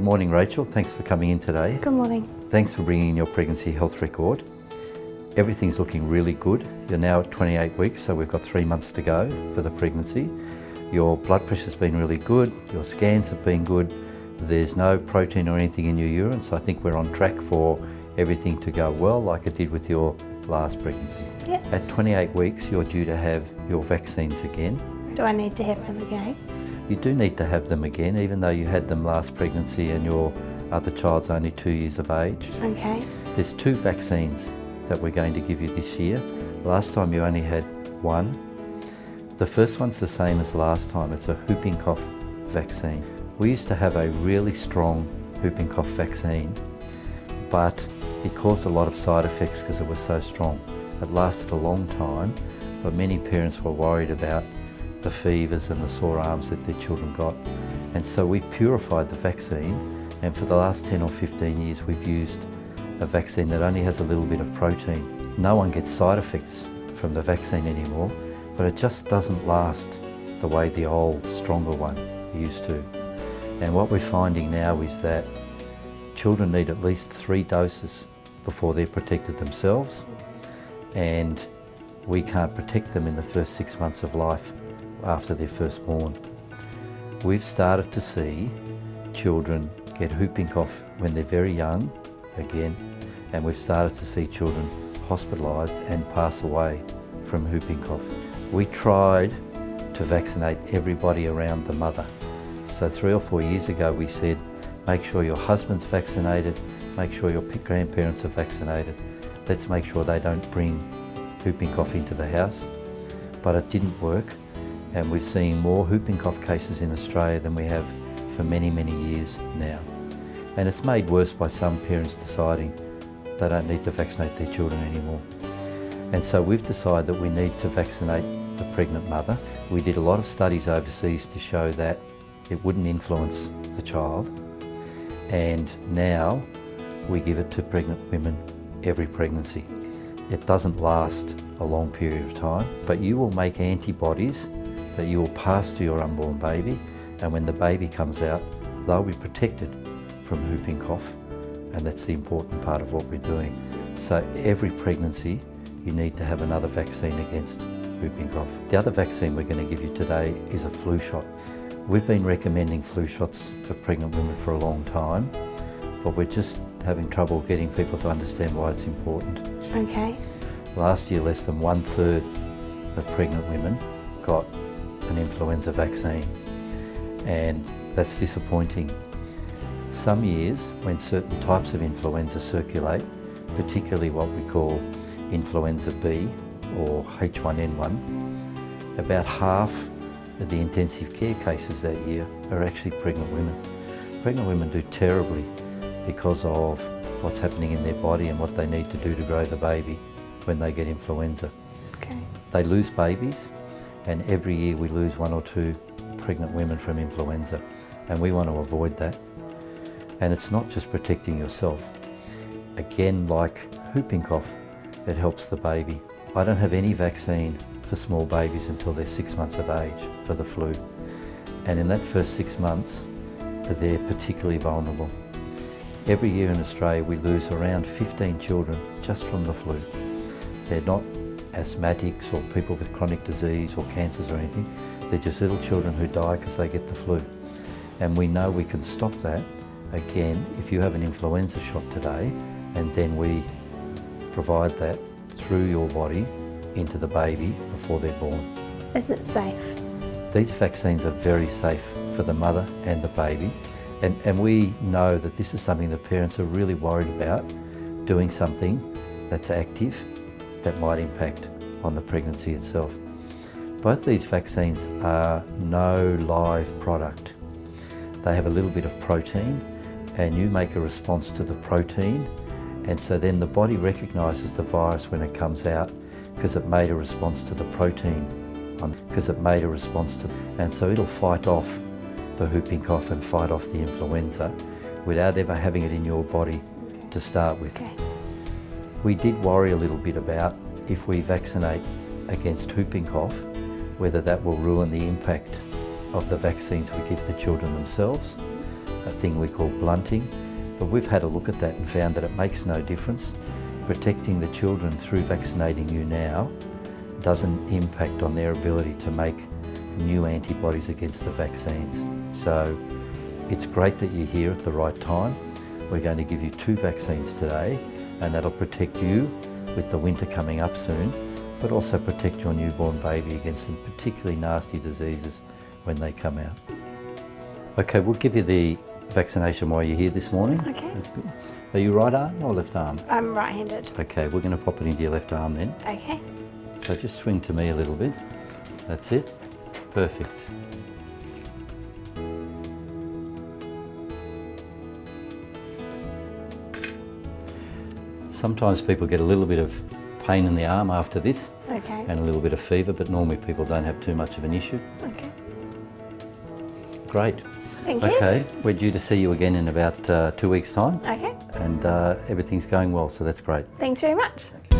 Good morning, Rachel. Thanks for coming in today. Good morning. Thanks for bringing in your pregnancy health record. Everything's looking really good. You're now at 28 weeks, so we've got 3 months to go for the pregnancy. Your blood pressure's been really good. Your scans have been good. There's no protein or anything in your urine, so I think we're on track for everything to go well, like it did with your last pregnancy. Yep. At 28 weeks, you're due to have your vaccines again. Do I need to have them again? You do need to have them again, even though you had them last pregnancy and your other child's only 2 years of age. Okay. There's 2 vaccines that we're going to give you this year. Last time you only had 1. The first one's the same as last time. It's a whooping cough vaccine. We used to have a really strong whooping cough vaccine, but it caused a lot of side effects because it was so strong. It lasted a long time, but many parents were worried about the fevers and the sore arms that their children got. And so we purified the vaccine, and for the last 10 or 15 years we've used a vaccine that only has a little bit of protein. No one gets side effects from the vaccine anymore, but it just doesn't last the way the old, stronger one used to. And what we're finding now is that children need at least 3 doses before they're protected themselves, and we can't protect them in the first 6 months of life after they're first born. We've started to see children get whooping cough when they're very young again, and we've started to see children hospitalised and pass away from whooping cough. We tried to vaccinate everybody around the mother. So 3 or 4 years ago we said, make sure your husband's vaccinated, make sure your grandparents are vaccinated, let's make sure they don't bring whooping cough into the house. But it didn't work, and we're seeing more whooping cough cases in Australia than we have for many, many years now. And it's made worse by some parents deciding they don't need to vaccinate their children anymore. And so we've decided that we need to vaccinate the pregnant mother. We did a lot of studies overseas to show that it wouldn't influence the child, and now we give it to pregnant women every pregnancy. It doesn't last a long period of time, but you will make antibodies that you will pass to your unborn baby, and when the baby comes out, they'll be protected from whooping cough, and that's the important part of what we're doing. So every pregnancy you need to have another vaccine against whooping cough. The other vaccine we're going to give you today is a flu shot. We've been recommending flu shots for pregnant women for a long time, but we're just having trouble getting people to understand why it's important. Okay. Last year, less than 1/3 of pregnant women got an influenza vaccine, and that's disappointing. Some years, when certain types of influenza circulate, particularly what we call influenza B or H1N1, about half of the intensive care cases that year are actually pregnant women. Pregnant women do terribly because of what's happening in their body and what they need to do to grow the baby when they get influenza. Okay. They lose babies, and every year we lose 1 or 2 pregnant women from influenza, and we want to avoid that. And it's not just protecting yourself. Again, like whooping cough, it helps the baby. I don't have any vaccine for small babies until they're 6 months of age for the flu. And in that first 6 months, they're particularly vulnerable. Every year in Australia, we lose around 15 children just from the flu. They're not asthmatics or people with chronic disease or cancers or anything. They're just little children who die because they get the flu. And we know we can stop that, again, if you have an influenza shot today, and then we provide that through your body into the baby before they're born. Is it safe? These vaccines are very safe for the mother and the baby, and we know that this is something that parents are really worried about, doing something that's active that might impact on the pregnancy itself. Both these vaccines are no live product. They have a little bit of protein, and you make a response to the protein, and so then the body recognises the virus when it comes out because it made a response to the protein, and so it'll fight off the whooping cough and fight off the influenza without ever having it in your body to start with. Okay. We did worry a little bit about if we vaccinate against whooping cough, whether that will ruin the impact of the vaccines we give the children themselves. a thing we call blunting, but we've had a look at that and found that it makes no difference. Protecting the children through vaccinating you now doesn't impact on their ability to make new antibodies against the vaccines. So it's great that you're here at the right time. We're going to give you 2 vaccines today, and that'll protect you with the winter coming up soon, but also protect your newborn baby against some particularly nasty diseases when they come out. Okay, we'll give you the vaccination while you're here this morning. Okay. That's good. Are you right arm or left arm? I'm right-handed. Okay, we're going to pop it into your left arm then. Okay. So just swing to me a little bit. That's it. Perfect. Sometimes people get a little bit of pain in the arm after this Okay. and a little bit of fever, but normally people don't have too much of an issue. Okay. Great. Thank you. Okay, we're due to see you again in about 2 weeks' time, Okay. and everything's going well, so that's great. Thanks very much. Okay.